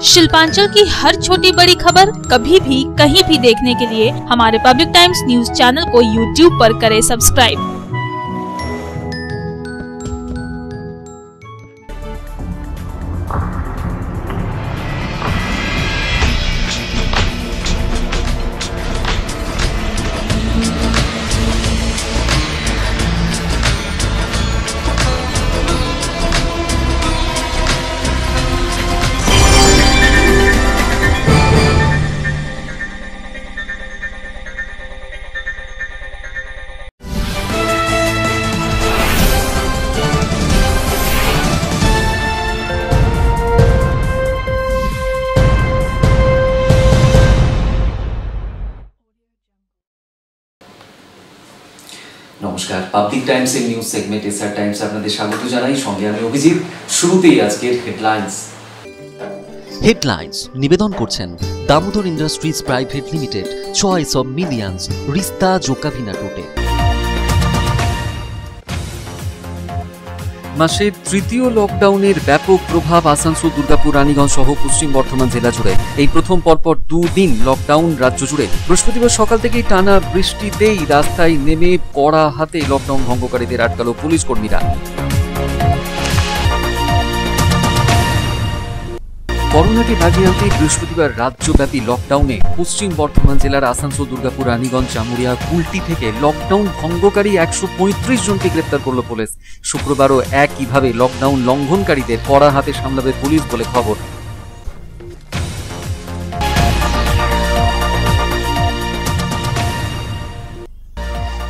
शिल्पांचल की हर छोटी बड़ी खबर कभी भी कहीं भी देखने के लिए हमारे पब्लिक टाइम्स न्यूज चैनल को यूट्यूब पर करें सब्सक्राइब। নমস্কার, পাবলিক টাইমস এর নিউজ সেগমেন্ট এসআর টাইমস আপনাদের স্বাগত জানাই। সঙ্গে আমি অভিজিৎ। শুরুতেই আজকের হেডলাইন্স নিবেদন করছেন Damodar industries private limited, choice of millions, রিস্তা জোকাভিনা টোটে। মাসের তৃতীয় লকডাউনের ব্যাপক প্রভাব আসানসোল, দুর্গাপুর, রানীগঞ্জ সহ পশ্চিম বর্ধমান জেলা জুড়ে। এই প্রথম পরপর দুদিন লকডাউন রাজ্য জুড়ে। বৃহস্পতিবার সকাল থেকেই টানা বৃষ্টিতেই রাস্তায় নেমে কড়া হাতে লকডাউন ভঙ্গকারীদের আটকালো পুলিশ কর্মীরা। করোনাকে ভাগিয়ে আনতে বৃহস্পতিবার রাজ্যব্যাপী লকডাউনে পশ্চিম বর্ধমান জেলার আসানসোল, দুর্গাপুর, রানীগঞ্জ, জামুরিয়া, কুলটি থেকে লকডাউন ভঙ্গকারী 135 জনকে গ্রেপ্তার করল পুলিশ। শুক্রবারও একইভাবে লকডাউন লঙ্ঘনকারীদের কড়া হাতে সামলাবে পুলিশ বলে খবর।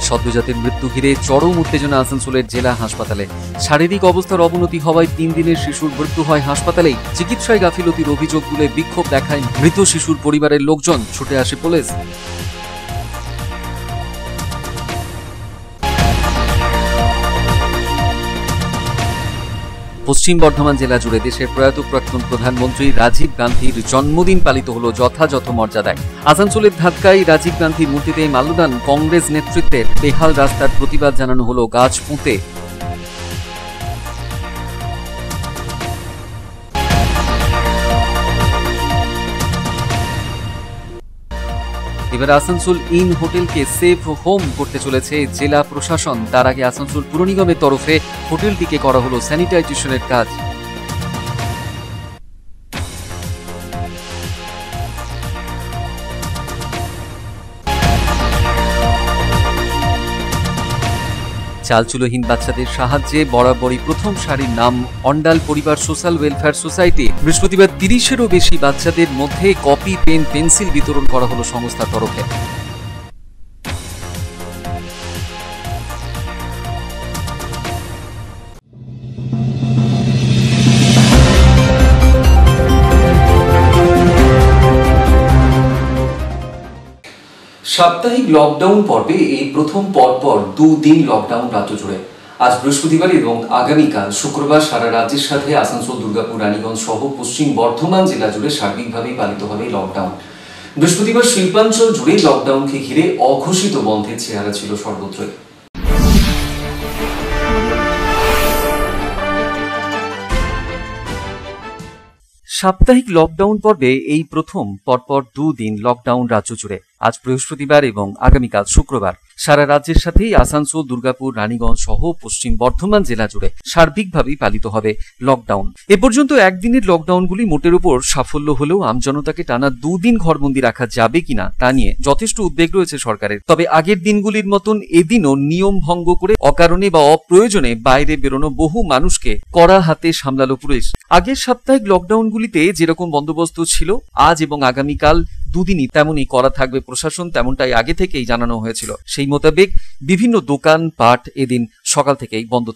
সদ্যজাতের মৃত্যু ঘিরে চরম উত্তেজনা আসানসোলের জেলা হাসপাতালে। শারীরিক অবস্থার অবনতি হওয়ায় 3 দিনের শিশুর মৃত্যু হয় হাসপাতালেই। চিকিৎসায় গাফিলতির অভিযোগ তুলে বিক্ষোভ দেখায় মৃত শিশুর পরিবারের লোকজন। ছুটে আসে পুলিশ। পশ্চিম বর্ধমান জেলা জুড়ে দেশের প্রয়াত প্রাক্তন প্রধানমন্ত্রী রাজীব গান্ধীর জন্মদিন পালিত হলো যথাযথ মর্যাদায়। আসানসোলের ধাক্কায় রাজীব গান্ধীর মূর্তিতে মাল্যদান। কংগ্রেস নেতৃত্বের বেহাল রাস্তার প্রতিবাদ জানানো হলো গাছ পুঁতে। এবার আসানসোল ইন হোটেলকে সেফ হোম করতে চলেছে জেলা প্রশাসন। তার আগে আসানসোল পুর নিগমের তরফে হোটেলটিকে করা হলো স্যানিটাইজেশনের কাজ। চালচুলোহীন বাচ্চাদের সাহায্যে বরাবরই প্রথম সারির নাম অন্ডাল পরিবার সোশ্যাল ওয়েলফেয়ার সোসাইটি। বৃহস্পতিবার 30-এরও বেশি বাচ্চাদের মধ্যে কপি, পেন, পেন্সিল বিতরণ করা হলো সংস্থার তরফে। সাপ্তাহিক লকডাউন পর্বে এই প্রথম পরপর দুদিন লকডাউন রাজ্য জুড়ে। আজ বৃহস্পতিবার এবং আগামীকাল শুক্রবার সারা রাজ্যের সাথে আসানসোল, দুর্গাপুর, রানীগঞ্জ সহ পশ্চিম বর্ধমান জেলা জুড়ে সার্বিকভাবেই পালিত হবে লকডাউন। বৃহস্পতিবার শিল্পাঞ্চল জুড়ে লকডাউনকে ঘিরে অঘোষিত বন্ধের চেহারা ছিল সর্বত্রই। সাপ্তাহিক লকডাউন পর্বে এই প্রথম পরপর দুদিন লকডাউন রাজ্য জুড়ে। আজ বৃহস্পতিবার এবং আগামীকাল শুক্রবার সারা রাজ্যের সাথেই আসানসোল, দুর্গাপুর, রানীগঞ্জ সহ পশ্চিম বর্ধমান জেলা জুড়ে সার্বিকভাবেই পালিত হবে লকডাউন। এ পর্যন্ত একদিনের লকডাউনগুলি মোটের উপর সাফল্য হলেও আমজনতাকে টানা 2 দিন ঘরবন্দি রাখা যাবে কিনা তা নিয়ে যথেষ্ট উদ্বেগ রয়েছে সরকারের। তবে আগের দিনগুলির মতন এদিনও নিয়ম ভঙ্গ করে অকারণে বা অপ্রয়োজনে বাইরে বেরোনো বহু মানুষকে কড়া হাতে সামলালো পুলিশ। আগের সাপ্তাহিক লকডাউনগুলিতে যেরকম বন্দোবস্ত ছিল, আজ এবং আগামীকাল দুদিনই তেমনই করা থাকবে প্রশাসন, তেমনটাই আগে থেকেই জানানো হয়েছিল। সেই মোতাবেক বিভিন্ন দোকান পাট এদিন সকাল থেকেই বন্ধ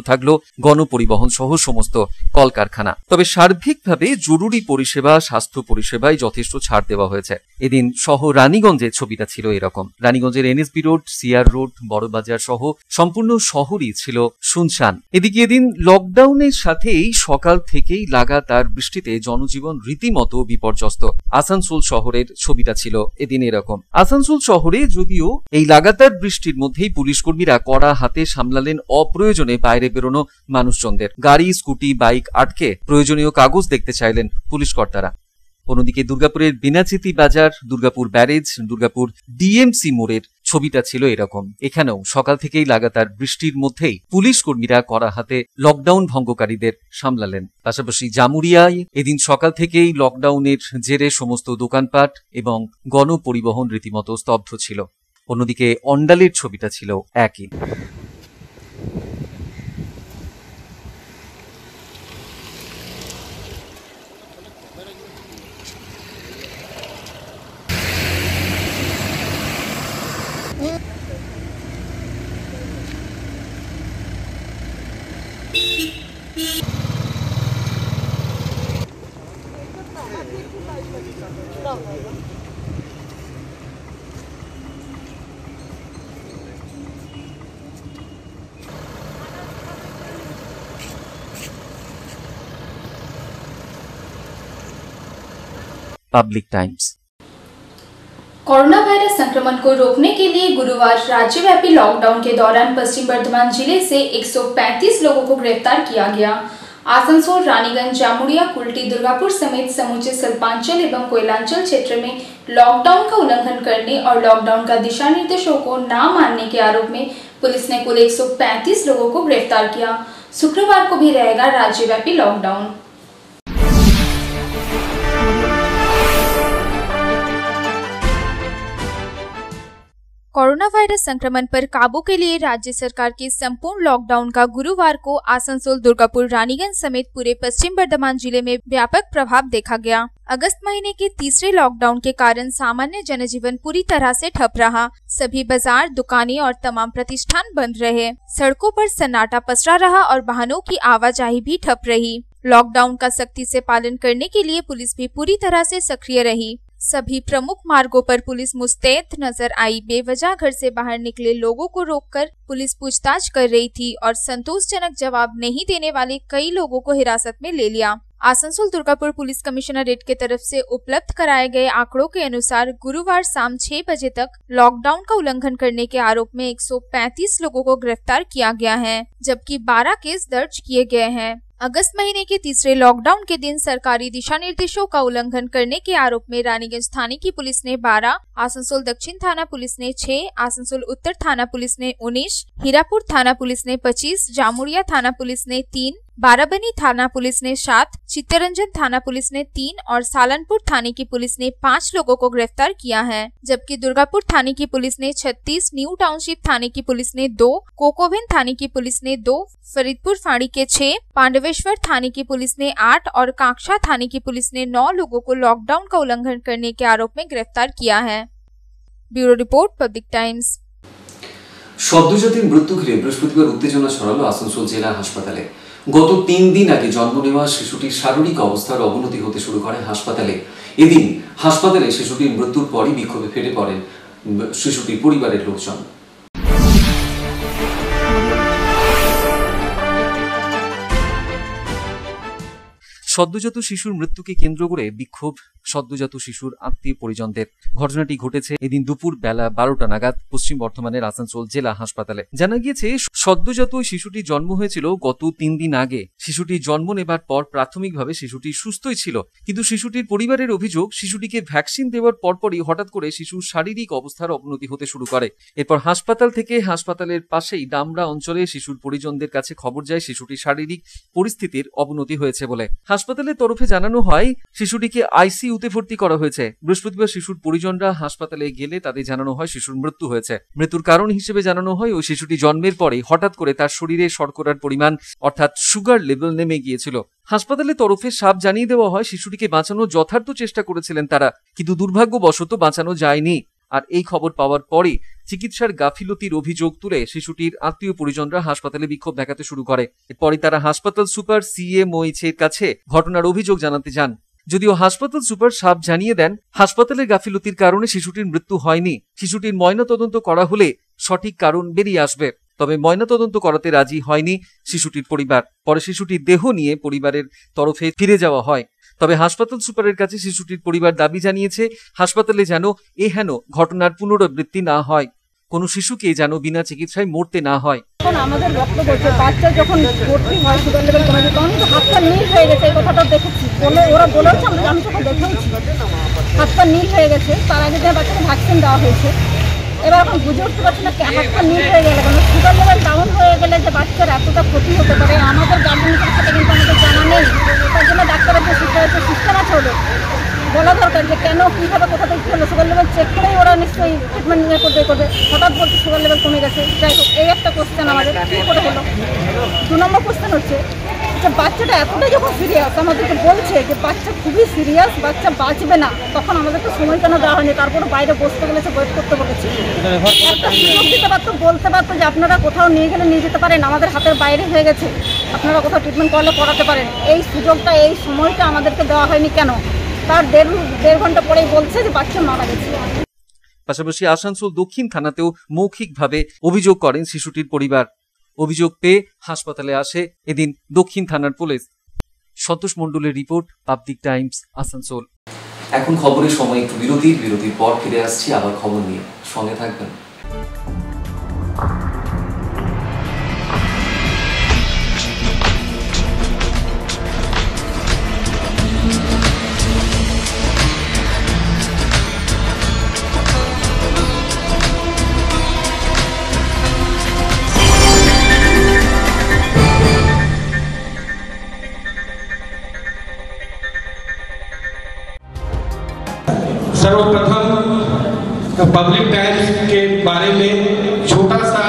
থাকলো গণপরিবহন সহ সমস্ত কলকারখানা। তবে সার্বিকভাবে জরুরি পরিষেবা, স্বাস্থ্য পরিষেবায় যথেষ্ট ছাড় দেওয়া হয়েছে। এদিন সহ রানীগঞ্জের ছবিটা ছিল এরকম। রানীগঞ্জের NSB road, CR road, Burrabazar সহ সম্পূর্ণ শহরই ছিল শুনশান। এদিকে এদিন লকডাউনের সাথেই সকাল থেকেই লাগাতার বৃষ্টিতে জনজীবন রীতিমতো বিপর্যস্ত। আসানসোল শহরের ছবিটা ছিল এদিন এরকম। আসানসোল শহরে যদিও এই লাগাতার বৃষ্টির মধ্যেই পুলিশ কর্মীরা কড়া হাতে সামলালেন অপ্রয়োজনে বাইরে বেরোনো মানুষজনদের। গাড়ি, স্কুটি, বাইক আটকে প্রয়োজনীয় কাগজ দেখতে চাইলেন পুলিশ কর্তারা। অন্যদিকে দুর্গাপুরের বিনাচিতি বাজার, দুর্গাপুর ব্যারেজ, দুর্গাপুর ডিএমসি মোড়ের ছবিটা ছিল এরকম। এখানেও সকাল থেকেই লাগাতার বৃষ্টির মধ্যেই পুলিশ কর্মীরা কড়া হাতে লকডাউন ভঙ্গকারীদের সামলালেন। পাশাপাশি জামুরিয়ায় এদিন সকাল থেকেই লকডাউনের জেরে সমস্ত দোকানপাট এবং গণপরিবহন রীতিমতো স্তব্ধ ছিল। অন্যদিকে অন্ডালের ছবিটা ছিল একই। Public times. कोरोना वायरस संक्रमण को रोकने के लिए गुरुवार राज्यव्यापी लॉकडाउन के दौरान पश्चिम बर्धमान जिले से 135 लोगों को गिरफ्तार किया गया। आसनसोल, रानीगंज, जामुड़िया, कुल्टी, दुर्गापुर समेत समूचे शिल्पांचल एवं कोयलांचल क्षेत्र में लॉकडाउन का उल्लंघन करने और लॉकडाउन का दिशा निर्देशों को न मानने के आरोप में पुलिस ने कुल 135 लोगों को गिरफ्तार किया। शुक्रवार को भी रहेगा राज्यव्यापी लॉकडाउन। कोरोना वायरस संक्रमण पर काबू के लिए राज्य सरकार के संपूर्ण लॉकडाउन का गुरुवार को आसनसोल, दुर्गापुर, रानीगंज समेत पूरे पश्चिम बर्धमान जिले में व्यापक प्रभाव देखा गया। अगस्त महीने के तीसरे लॉकडाउन के कारण सामान्य जनजीवन पूरी तरह से ठप रहा। सभी बाजार, दुकानें और तमाम प्रतिष्ठान बंद रहे। सड़कों पर सन्नाटा पसरा रहा और वाहनों की आवाजाही भी ठप रही। लॉकडाउन का सख्ती से पालन करने के लिए पुलिस भी पूरी तरह से सक्रिय रही। सभी प्रमुख मार्गों पर पुलिस मुस्तैद नजर आई। बेवजह घर से बाहर निकले लोगों को रोककर पुलिस पूछताछ कर रही थी और संतोषजनक जवाब नहीं देने वाले कई लोगों को हिरासत में ले लिया। आसनसोल दुर्गापुर पुलिस कमिश्नरेट के तरफ से उपलब्ध कराए गए आंकड़ों के अनुसार गुरुवार शाम 6 बजे तक लॉकडाउन का उल्लंघन करने के आरोप में 135 लोगों को गिरफ्तार किया गया है, जबकि 12 केस दर्ज किए गए हैं। अगस्त महीने के तीसरे लॉकडाउन के दिन सरकारी दिशा निर्देशों का उल्लंघन करने के आरोप में रानीगंज थाने की पुलिस ने 12, आसनसोल दक्षिण थाना पुलिस ने 6, आसनसोल उत्तर थाना पुलिस ने 19, हीरापुर थाना पुलिस ने 25, जामुड़िया थाना पुलिस ने 3, बाराबनी थाना पुलिस ने 7, चित्तरंजन थाना पुलिस ने 3 और सालनपुर थाने की पुलिस ने 5 लोगों को गिरफ्तार किया है, जबकि दुर्गापुर थाने की पुलिस ने 36, न्यू टाउनशिप थाने की पुलिस ने 2, कोकोवेन थाने की पुलिस ने 2, फरीदपुर फाड़ी के 6, पांडवेश्वर थाने की पुलिस ने 8 और कांक्षा थाने की पुलिस ने 9 लोगों को लॉकडाउन का उल्लंघन करने के आरोप में गिरफ्तार किया है। Bureau report, Public Times. সদ্যজাতির মৃত্যু ঘিরে বৃহস্পতিবার উত্তেজনা ছড়ালো আসানসোল জেলা হাসপাতালে। গত 3 দিন আগে জন্ম নেওয়া শিশুটির শারীরিক অবস্থার অবনতি হতে শুরু করে হাসপাতালে। এদিন হাসপাতালে শিশুটির মৃত্যুর পরই বিক্ষোভে ফেটে পড়েন শিশুটির পরিবারের লোকজন। সদ্যজাত শিশুর মৃত্যুকে কেন্দ্র করে বিক্ষোভ সদ্যজাত শিশুর আত্মীয় পরিজনদের। ঘটনাটি ঘটেছে এদিন দুপুর বেলা 12টা নাগাদ পশ্চিম বর্ধমানের আসানসোল জেলা হাসপাতালে। জানা গিয়েছে সদ্যজাত শিশুটির জন্ম হয়েছিল গত 3 দিন আগে। শিশুটির জন্ম নেবার পর প্রাথমিকভাবে শিশুটি সুস্থই ছিল, কিন্তু শিশুটির পরিবারের অভিযোগ শিশুটিকে ভ্যাকসিন দেওয়ার পরপরই হঠাৎ করে শিশুর শারীরিক অবস্থার অবনতি হতে শুরু করে। এরপর হাসপাতাল থেকে হাসপাতালের পাশেই ডামরা অঞ্চলে শিশুর পরিজনদের কাছে খবর যায় শিশুটির শারীরিক পরিস্থিতির অবনতি হয়েছে বলে। হাসপাতালের তরফে জানানো হয় শিশুটিকে আইসিইউতে ভর্তি করা হয়েছে। বৃহস্পতিবার শিশুর পরিজনরা হাসপাতালে গেলে তাদের জানানো হয় শিশুর মৃত্যু হয়েছে। মৃত্যুর কারণ হিসেবে জানানো হয় ওই শিশুটি জন্মের পরে হঠাৎ করে তার শরীরে শর্করার পরিমাণ অর্থাৎ সুগার লেভেল নেমে গিয়েছিল। হাসপাতালের তরফে সাফ জানিয়ে দেওয়া হয় শিশুটিকে বাঁচানোর যথার্থ চেষ্টা করেছিলেন তারা, কিন্তু দুর্ভাগ্যবশত বাঁচানো যায়নি। আর এই খবর পাওয়ার পরে চিকিৎসার গাফিলতির অভিযোগ তুলে শিশুটির আত্মীয় পরিজনরা হাসপাতালে বিক্ষোভ দেখাতে শুরু করে। এরপরে তারা হাসপাতাল সুপার CMOH এর কাছে ঘটনার অভিযোগ জানাতে যান। যদিও হাসপাতাল সুপার সাফ জানিয়ে দেন হাসপাতালের গাফিলতির কারণে শিশুটির মৃত্যু হয়নি। শিশুটির ময়নাতদন্ত করা হলে সঠিক কারণ বেরিয়ে আসবে। তবে ময়নাতদন্ত করাতে রাজি হয়নি শিশুটির পরিবার। পরে শিশুটির দেহ নিয়ে পরিবারের তরফে ফিরে যাওয়া হয়। তবে হাসপাতাল সুপারের কাছে শিশুটির পরিবার দাবি জানিয়েছে হাসপাতালে যেন এহেন ঘটনার পুনরাবৃত্তি না হয়। কোনো শিশুকে যেন বিনা চিকিৎসায় মরতে না হয়। এখন আমাদের বক্তব্য হচ্ছে বাচ্চা যখন ভর্তি হয় সুগার লেভেল কমে যায় তখন তো হাত পা নীল হয়ে গেছে, এই কথাটা দেখেছি ওরা বলেছে, আমি তখন দেখেওছি হাত পা নীল হয়ে গেছে। তার আগে যে বাচ্চাকে ভ্যাকসিন দেওয়া হয়েছে, এবার এখন বুঝে উঠতে পারছি না হাত পা নীল হয়ে গেলে কেন, সুগার লেভেল ডাউন হয়ে গেলে যে বাচ্চার এতটা ক্ষতি হতে পারে আমাদের গার্জেনদের সাথে কিন্তু আমাদের জানা নেই। তার জন্য ডাক্তারের যে সিস্টেম আছে ওদের বলা দরকার যে কেন কীভাবে কোথা থেকে কী হলো, সুগার লেভেল চেক করেই ওরা নিশ্চয়ই ট্রিটমেন্ট করবে। হঠাৎ বলছে সুগার লেভেল কমে গেছে। যাই হোক, এই একটা কোশ্চেন আমাদের কী করে হলো। 2 নম্বর কোশ্চেন হচ্ছে যে বাচ্চাটা এতটাই যখন সিরিয়াস, আমাদেরকে বলছে যে বাচ্চা খুবই সিরিয়াস, বাচ্চা বাঁচবে না, তখন আমাদেরকে সময় কেন দেওয়া হয়নি? তারপরে বাইরে বসতে বলেছে, ওয়েট করতে বলেছে। একটা সুযোগ দিতে পারতো, বলতে পারতো যে আপনারা কোথাও নিয়ে গেলে নিয়ে যেতে পারেন, আমাদের হাতের বাইরে হয়ে গেছে, আপনারা কোথাও ট্রিটমেন্ট করলে করাতে পারেন। এই সুযোগটা, এই সময়টা আমাদেরকে দেওয়া হয়নি কেন? তার দেড় ঘন্টা পরেই বলছে যে বাচ্চা মারা গেছে। পাশাপাশি আসানসোল দক্ষিণ থানাতেও মৌখিকভাবে অভিযোগ করেন শিশুটির পরিবার। অভিযোগ পেয়ে হাসপাতালে আসে এদিন দক্ষিণ থানার পুলিশ। সন্তোষ মণ্ডলের রিপোর্ট, পাবলিক টাইমস, আসানসোল। এখন খবরের সময় একটু বিরতির পর ফিরে আসছি আবার খবর নিয়ে, সঙ্গে থাকবেন। सर्वप्रथम पब्लिक टाइम्स के बारे में छोटा सा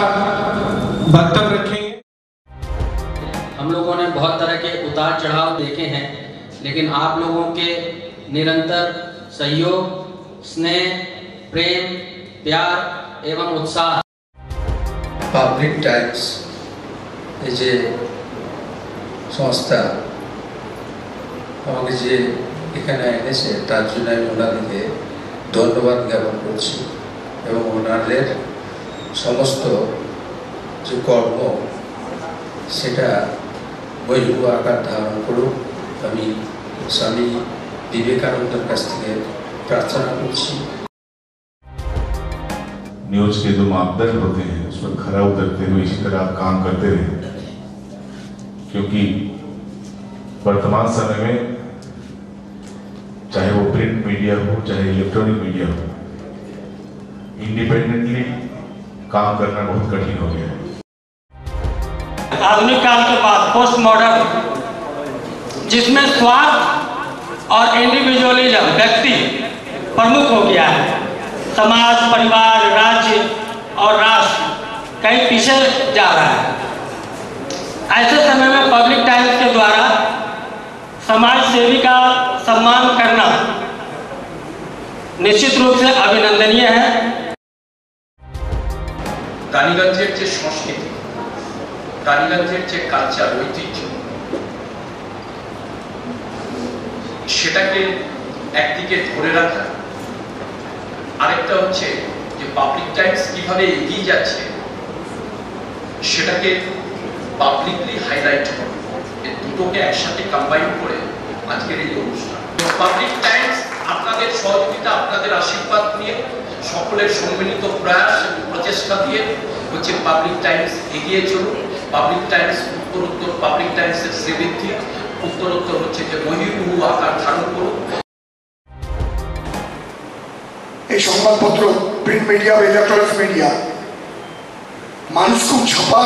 वक्तव्य रखेंगे। हम लोगों ने बहुत तरह के उतार चढ़ाव देखे हैं, लेकिन आप लोगों के निरंतर सहयोग, स्नेह, प्रेम, प्यार एवं उत्साह पब्लिक टाइम्स যে সংস্থা আমাকে যে এখানে এনেছে তার জন্য আমি ওনাদেরকে ধন্যবাদ জ্ঞাপন করছি এবং ওনাদের সমস্ত যে কর্ম সেটা বৈভব আকার ধারণ করুক আমি স্বামী বিবেকানন্দের কাছ থেকে प्रार्थना করছি। न्यूज के जो मापदंड होते हैं उस पर खरा उतरते हुए इसी तरह आप काम करते रहे, क्योंकि वर्तमान समय में चाहे वो प्रिंट मीडिया हो चाहे इलेक्ट्रॉनिक मीडिया हो, इंडिपेंडेंटली काम करना बहुत कठिन हो गया है। आधुनिक काल के बाद पोस्ट मॉडर्न, जिसमें स्वार्थ और इंडिविजुअलिज्म व्यक्ति प्रमुख हो गया है, समाज, परिवार, राज्य और राष्ट्र कहीं पीछे जा रहा है। ऐसे समय में पब्लिक टाइम्स के द्वारा समाज सेवी का सम्मान करना निश्चित रूप से अभिनंदनीय है। রানীগঞ্জের যে সংস্কৃতি, রানীগঞ্জের যে কালচার, ঐতিহ্য, সেটাকে একদিকে ধরে রাখা, আরেকটা হচ্ছে যে পাবলিক টাইমস কিভাবে এগিয়ে যাচ্ছে সেটাকে পাবলিকলি হাইলাইট করা, এই দুটোকে একসাথে কম্বাইন করে আজকের এই অনুষ্ঠান। পাবলিক টাইমস আপনাদের সহযোগিতা, আপনাদের আশীর্বাদ নিয়ে, সকলের সম্মিলিত প্রয়াস প্রচেষ্টা দিয়ে হচ্ছে পাবলিক টাইমস এগিয়ে চলুন। পাবলিক টাইমস উত্তরোত্তর, পাবলিক টাইমসের শ্রীবৃদ্ধি উত্তরোত্তর হচ্ছে যে মহিরুহু আকার ধারণ করুন। এই সংবাদপত্র, প্রিন্ট মিডিয়া বা ইলেকট্রনিক মিডিয়া, মানুষ খুব ছাপা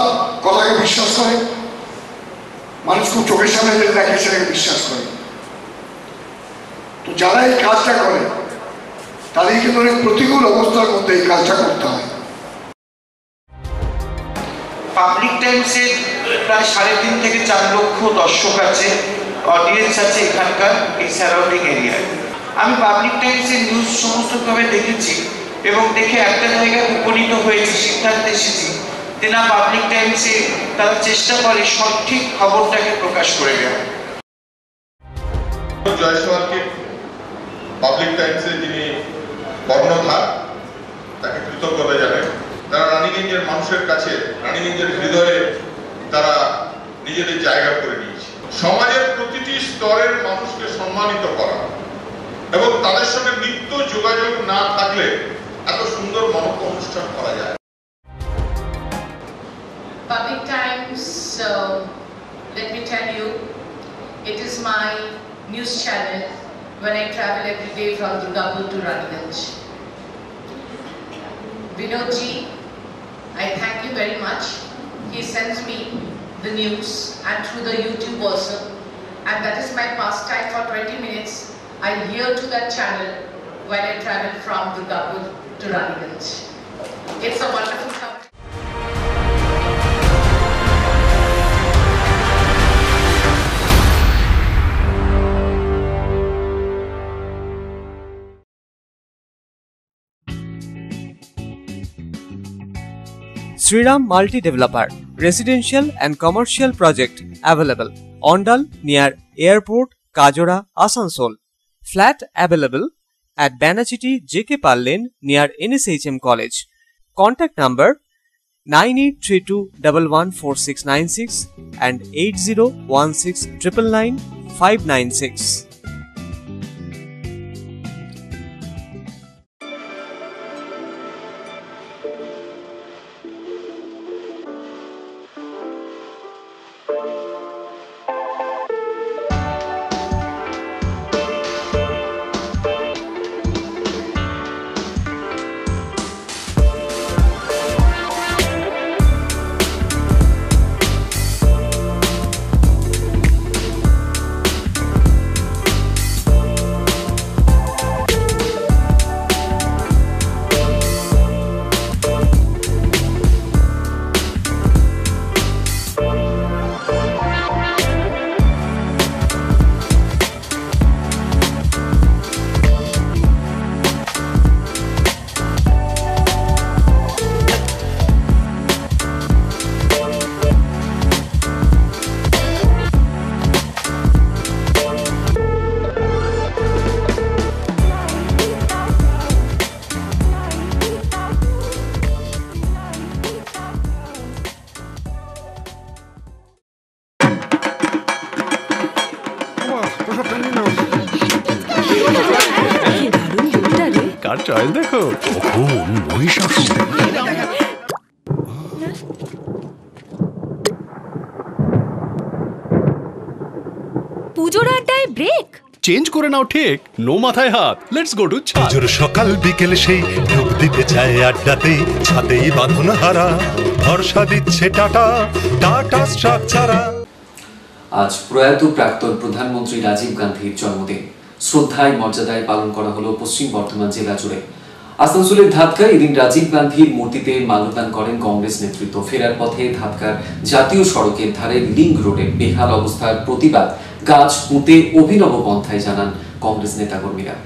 কথাকে বিশ্বাস করে, মানুষ খুব চোখের সামনে যেটা দেখে সেটাকে বিশ্বাস করে। তো যারা এই কাজটা করে তাদের কিন্তু অনেক প্রতিকূল অবস্থার মধ্যে এই কাজটা করতে হয়। পাবলিক টাইমসের প্রায় 3.5 থেকে 4 লক্ষ দর্শক আছে, অডিয়েন্স আছে এখানকার এই সারাউন্ডিং এরিয়ায়। আমি পাবলিক টাইমসের নিউজ সমস্তভাবে দেখেছি এবং দেখে একটা জায়গায় উপনীত হয়েছি, সিদ্ধান্তে এসেছি যে না, পাবলিক টাইমসে তারা চেষ্টা করে সঠিক খবরটাকে প্রকাশ করে দেওয়া। জয়সওয়ালকে পাবলিক টাইমসে যিনি কর্ণধার, তাকে কৃতজ্ঞতা জানাই। তারা রানীগঞ্জের মানুষের কাছে, রানীগঞ্জের হৃদয়ে তারা নিজেদের জায়গা করে নিয়েছে। সমাজের প্রতিটি স্তরের মানুষকে সম্মানিত করা এবং তাদের সঙ্গে নিত্য যোগাযোগ না থাকলে এত সুন্দর মহৎ অনুষ্ঠান করা যায়। Public Times, let me tell you, it is my news channel when I travel every day from Durgapur to Raniganj. Vinodji, I thank you very much. He sends me the news and through the YouTube also, and that is my pastime for 20 minutes. I hear to that channel when I travel from Durgapur to Raniganj. It's a wonderful company. Sriram Multi Developer, residential and commercial project available. Ondal near Airport, Kajora, Asansol. Flat available at Banachiti JK Pal Lane near NSHM College. Contact number 9832114696 and 8016999596. Choice দেখো মহিষাসুর পুজোর আড্ডায় break change করে নাও ঠিক no মাথায় হাত let's go to চা পুজোর সকাল বিকেল সেই ডুব দিতে চায় আড্ডাতেই ছাদেই বাঁধন হারা ভরসা দিচ্ছে টাটা টাটা স্ট্রাকচারা। আজ প্রয়াত প্রাক্তন প্রধানমন্ত্রী রাজীব গান্ধীর জন্মদিন। শ্রদ্ধায় মর্যাদায় পালন করা হলো পশ্চিম বর্ধমান জেলা জুড়ে। আসানসোলের ধাতকায় এদিন রাজীব গান্ধীর মূর্তিতে মাল্যদান করেন কংগ্রেস নেতৃত্ব। ফেরার পথে ধাতকার জাতীয় সড়কের ধারে লিংক রোডে বেহাল অবস্থার প্রতিবাদ গাছ পুঁতে অভিনব পন্থায় জানান কংগ্রেস নেতাকর্মীরা।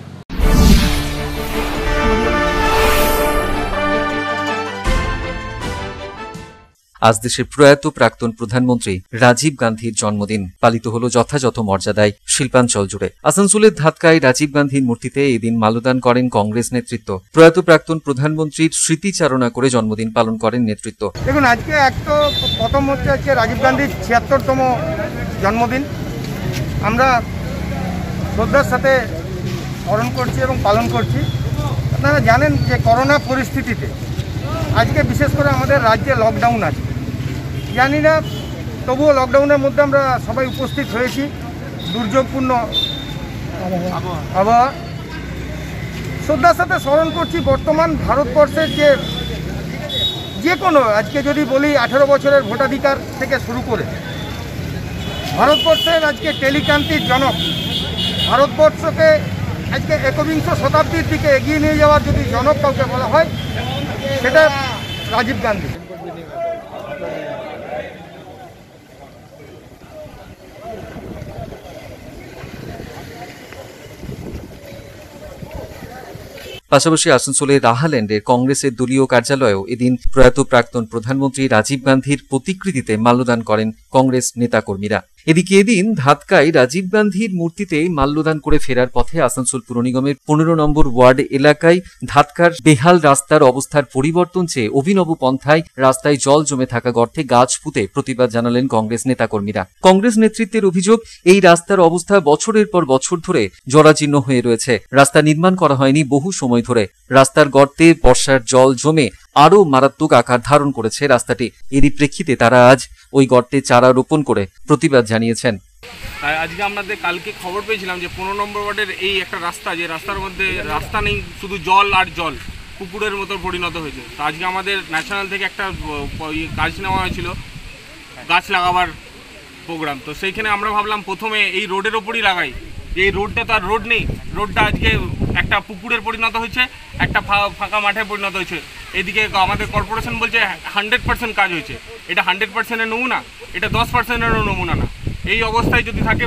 আজ দেশের প্রয়াত প্রাক্তন প্রধানমন্ত্রী রাজীব গান্ধীর জন্মদিন পালিত হল যথাযথ মর্যাদায় শিল্পাঞ্চল জুড়ে। আসানসোলের ধাতকায় রাজীব গান্ধীর মূর্তিতে এদিন মাল্যদান করেন কংগ্রেস নেতৃত্ব। প্রয়াত প্রাক্তন প্রধানমন্ত্রীর স্মৃতিচারণা করে জন্মদিন পালন করেন নেতৃত্ব। দেখুন, আজকে প্রথম হচ্ছে রাজীব গান্ধীর ৭৬তম জন্মদিন। আমরা শ্রদ্ধার সাথে স্মরণ করছি এবং পালন করছি। আপনারা জানেন যে করোনা পরিস্থিতিতে আজকে বিশেষ করে আমাদের রাজ্যে লকডাউন আছে, জানি না, তবুও লকডাউনের মধ্যে আমরা সবাই উপস্থিত হয়েছি। দুর্যোগপূর্ণ আবহাওয়া, শ্রদ্ধার সাথে স্মরণ করছি বর্তমান ভারতবর্ষের যে কোনো, আজকে যদি বলি 18 বছরের ভোটাধিকার থেকে শুরু করে ভারতবর্ষের আজকে টেলিক্রান্তির জনক, ভারতবর্ষকে আজকে একবিংশ শতাব্দীর দিকে এগিয়ে নিয়ে যাওয়ার যদি জনক কাউকে বলা হয় সেটা রাজীব গান্ধী। পাশাপাশি আসানসোলের রাহাল্যান্ডের কংগ্রেসের দলীয় কার্যালয়েও এদিন প্রয়াত প্রাক্তন প্রধানমন্ত্রী রাজীব গান্ধীর প্রতিকৃতিতে মাল্যদান করেন কংগ্রেস নেতাকর্মীরা। এদিকে এদিন ধাতকায় রাজীব গান্ধীর মূর্তিতে মাল্যদান করে ফেরার পথে আসানসোল পুর নিগমের 15 নম্বর ওয়ার্ড এলাকায় ধাতকার বেহাল রাস্তার অবস্থার পরিবর্তন চেয়ে অভিনব পন্থায় রাস্তায় জল জমে থাকা গর্তে গাছ পুঁতে প্রতিবাদ জানালেন কংগ্রেস নেতাকর্মীরা। কংগ্রেস নেতৃত্বের অভিযোগ, এই রাস্তার অবস্থা বছরের পর বছর ধরে জরাজীর্ণ হয়ে রয়েছে। রাস্তা নির্মাণ করা হয়নি বহু সময় ধরে। রাস্তার গর্তে বর্ষার জল জমে আরও মারাত্মক আকার ধারণ করেছে রাস্তাটি। এরই প্রেক্ষিতে তারা আজ ওই গর্তে চারা রোপণ করে প্রতিবাদ জানিয়েছেন। আজকে আমাদের কালকে খবর পেয়েছিলাম যে 15 নম্বর ওয়ার্ডের এই একটা রাস্তা, যে রাস্তার মধ্যে রাস্তা নেই, শুধু জল আর জল, পুকুরের মতো পরিণত হয়েছে। তো আজকে আমাদের ন্যাশনাল থেকে একটা কাজ নেওয়া হয়েছিল, গাছ লাগাবার প্রোগ্রাম। তো সেইখানে আমরা ভাবলাম প্রথমে এই রোডের ওপরই লাগাই, যে এই রোডটা তো আর রোড নেই, রোডটা আজকে একটা পুকুরের পরিণত হয়েছে, একটা ফাঁকা মাঠে পরিণত হয়েছে। এদিকে আমাদের কর্পোরেশন বলছে 100% কাজ হয়েছে। এটা 100%-এর নমুনা, এটা 10%-এরও নমুনা না। এই অবস্থায় যদি থাকে,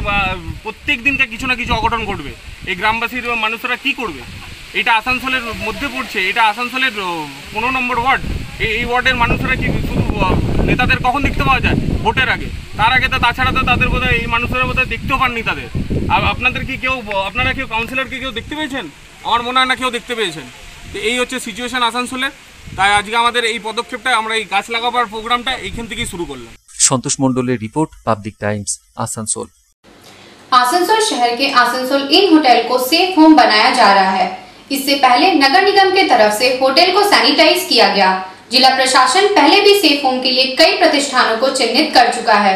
প্রত্যেক দিনকে কিছু না কিছু অঘটন ঘটবে। এই গ্রামবাসীর মানুষরা কি করবে? এটা আসানসোলের মধ্যে পড়ছে, এটা আসানসোলের 15 নম্বর ওয়ার্ড। এই ওয়ার্ডের মানুষরা কি শুধু নেতাদের কখন দেখতে পাওয়া যায়? ভোটের আগে। তার আগে তো তাছাড়া তো তাদের বোধহয় এই মানুষেরা বোধহয় দেখতেও পাননি তাদের। আপনাদের কি কেউ, আপনারা কেউ কাউন্সিলরকে কেউ দেখতে পেয়েছেন? আমার মনে হয় না কেউ দেখতে পেয়েছেন। তো এই হচ্ছে সিচুয়েশন আসানসোলের। তাই আজকে আমাদের এই পদক্ষেপটা, আমরা এই গাছ লাগাবার প্রোগ্রামটা এইখান থেকেই শুরু করলাম। সন্তোষ মণ্ডলের রিपोर्ट, पब्लिक टाइम्स, आसनसोल। आसनसोल शहर के आसनसोल इन होटल को सेफ होम बनाया जा रहा है। इससे पहले नगर निगम के तरफ से होटल को सैनिटाइज किया गया। जिला प्रशासन पहले भी सेफ होम के लिए कई प्रतिष्ठानों को चिन्हित कर चुका है।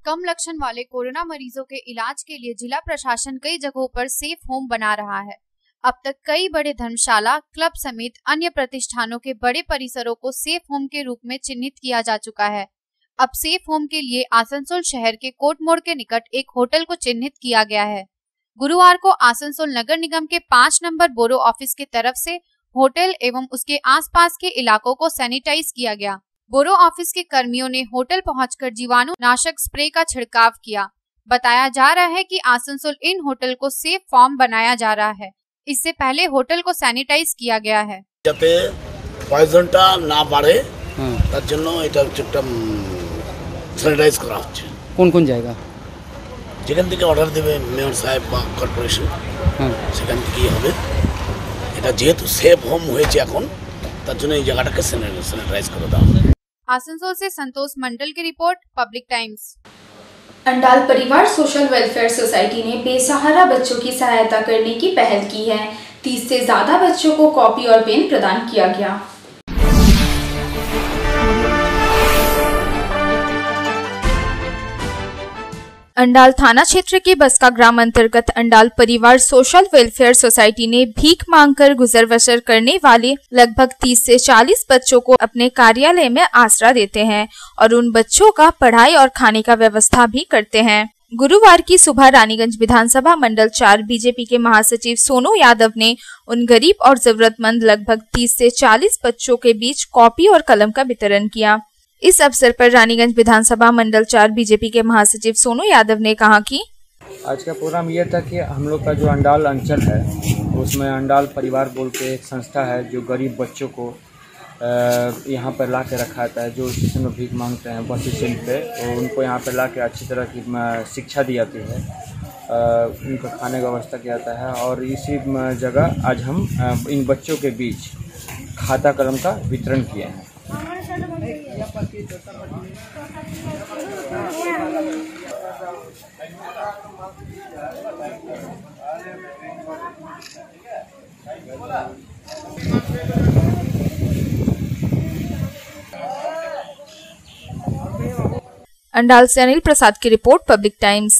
कम लक्षण वाले कोरोना मरीजों के इलाज के लिए जिला प्रशासन कई जगहों पर सेफ होम बना रहा है। अब तक कई बड़े धर्मशाला, क्लब समेत अन्य प्रतिष्ठानों के बड़े परिसरों को सेफ होम के रूप में चिन्हित किया जा चुका है। अब सेफ होम के लिए आसनसोल शहर के कोट मोड़ के निकट एक होटल को चिन्हित किया गया है। गुरुवार को आसनसोल नगर निगम के 5 नंबर बोरो ऑफिस की तरफ से होटल एवं उसके आसपास के इलाकों को सैनिटाइज किया गया। बोरो ऑफिस के कर्मियों ने होटल पहुंचकर जीवाणु नाशक स्प्रे का छिड़काव किया। बताया जा रहा है कि आसनसोल इन होटल को सेफ फॉर्म बनाया जा रहा है। इससे पहले होटल को सैनिटाइज किया गया है। যাতে পয়জনটা না বাড়ে তার জন্য এটা একটা স্যানিটাইজ করা হচ্ছে। কোন কোন জায়গা? যেখান থেকে অর্ডার দেবে মেয়র সাহেব বা কর্পোরেশন, সেখান থেকেই হবে। এটা যেহেতু সেফ হোম হয়েছে এখন, তার জন্য এই জায়গাটাকে স্যানিটাইজ করে দেওয়া হবে। आसनसोल से संतोष मंडल की रिपोर्ट, पब्लिक टाइम्स। अंडाल परिवार सोशल वेलफेयर सोसाइटी ने बेसहारा बच्चों की सहायता करने की पहल की है। 30 से ज्यादा बच्चों को कॉपी और पेन प्रदान किया गया। अंडाल थाना क्षेत्र के बसका ग्राम अंतर्गत अंडाल परिवार सोशल वेलफेयर सोसाइटी ने भीख मांगकर गुजर बसर करने वाले लगभग 30 से 40 बच्चों को अपने कार्यालय में आसरा देते हैं और उन बच्चों का पढ़ाई और खाने का व्यवस्था भी करते हैं। गुरुवार की सुबह रानीगंज विधानसभा मंडल 4 बीजेपी के महासचिव सोनू यादव ने उन गरीब और जरूरतमंद लगभग 30 से 40 बच्चों के बीच कॉपी और कलम का वितरण किया। इस अवसर पर रानीगंज विधानसभा मंडल 4 बीजेपी के महासचिव सोनू यादव ने कहा कि आज का प्रोग्राम यह था कि हम लोग का जो अंडाल अंचल है उसमें अंडाल परिवार बोल के एक संस्था है जो गरीब बच्चों को यहाँ पर ला के रखा जाता है, जो स्टेशन में भीख मांगते हैं बस स्टैंड पे, तो उनको यहाँ पर ला के अच्छी तरह की शिक्षा दी जाती है, उनको खाने का व्यवस्था किया जाता है। और इसी जगह आज हम इन बच्चों के बीच खाता कलम का वितरण किए हैं। अंडाल से अनिल प्रसाद की रिपोर्ट, पब्लिक टाइम्स।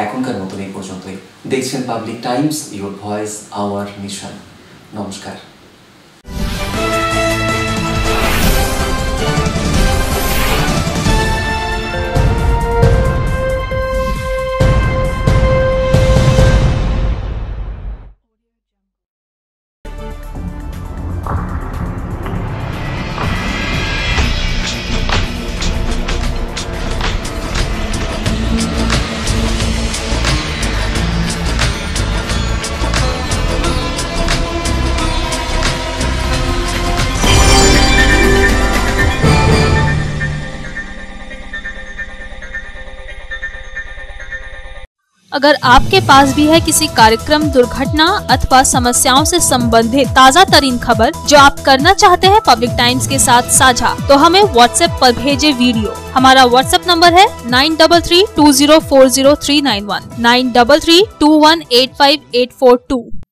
এখনকার মতন এই পর্যন্তই। দেখছেন public Times, your voice hour mission. নমস্কার। अगर आपके पास भी है किसी कार्यक्रम, दुर्घटना अथवा समस्याओं से संबंधित ताज़ा तरीन खबर जो आप करना चाहते हैं पब्लिक टाइम्स के साथ साझा, तो हमें व्हाट्सएप पर भेजे वीडियो। हमारा व्हाट्सएप नंबर है 9332040391 9332185842।